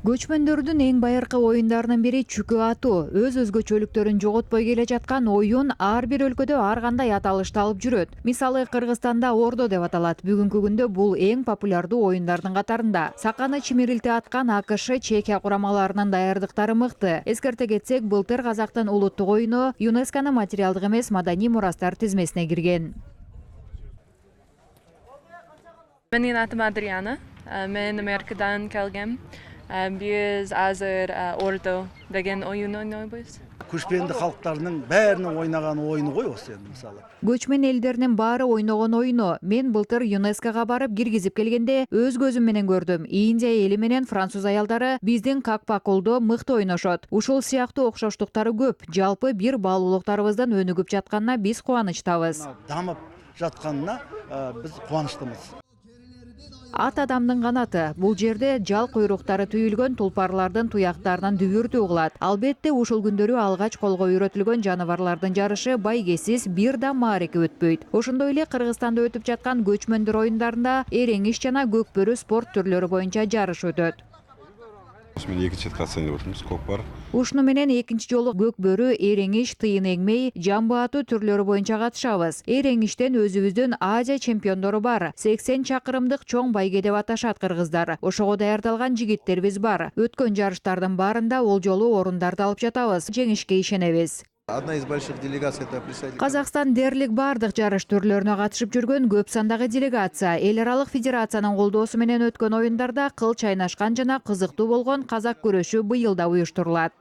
Көчмөндөрдүн эң байыркы оюндарынын бири чүкө атуу. Өз өзгөчөлүктөрүн жоготпой келе жаткан оюн ар бир өлкөдө ар кандай аталышты алып жүрөт. Мисалы, Кыргызстанда ордо деп аталат. Бүгүнкү күндө бул эң популярдуу оюндардын катарында. Саканы чимирилте аткан АКШ, Чехия курамаларынын даярдыктары мыкты. Эскерте кетсек, былтыр Казактын улуттук оюну ЮНЕСКОнун материалдык эмес маданий мурастар тизмесине кирген. Менин атым Адриана. Мен Америкадан келгем. Биз азыр ордо деген оюн ойнойбуз. Көчмөндөр калктарынын баарынын ойнаган оюну ғой осы енді мисалы. Көчмөн элдеринин баары ойногон оюну. Мен былтыр ЮНЕСКОга барып киргизип келгенде өз көзүм менен көрдүм. Индия эли менен француз аялдары биздин какпаколдо мыкты ойношот. Ушул сыяктуу окшоштуктары көп. Жалпы бир баалуулуктарыбыздын өнүгүп жатканына биз кубанычтабыз. Дамып жатканына биз кубанычтымыз. Ат адамдын канаты. Бул жерде жал куйруктары түйүлгөн тулпарлардын туяктарынан дүбүрдүү угулат. Албетте ушул күндөрү алгач колго үйрөтүлгөн жаныбарлардын жарышы байгесиз бир да маареке өтпөйт. Ошондой эле Кыргызстанда өтүп жаткан көчмөндөр оюндарында эреңиш жана көкбөрү спорт түрлөрү боюнча жарыш өтөт. Мен экинчи рет катышайын деп отырмыз, көкпар. Ушуну менен экинчи жолу көкбөрү, эреңиш, тыйын эгмей, жамбы атуу түрлөрү боюнча катышабыз. Эреңиштен өзүбүздүн Азия чемпиондору бар. 80 чакырымдык чоң байге деп аташат кыргыздар. Ошого даярдалган жигиттерибиз бар. Өткөн жарыштардын баарында ол жолу орундарды алып жатабыз. Жеңишке ишенебиз. Одна из больших делегаций это представитель. Казакстан дерлик бардык жарыш түрлөрүнө катышып жүргөн көп сандагы делегация. Эл аралык федерациянын колдоосу менен өткөн оюндарда кыл чайнашкан жана кызыктуу болгон казак күрөшү быйыл да уюштурулат.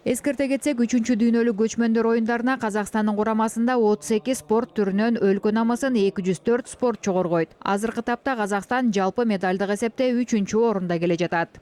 Эскерте кетсек, 3-чү дүйнөлүк көчмөндөр оюндарына Казакстандын курамасында 32 спорт түрүнөн өлкө намысын 204 спортчу коргойт. Азыркы тапта Казакстан жалпы медалдык эсепте 3-орунда келе жатат.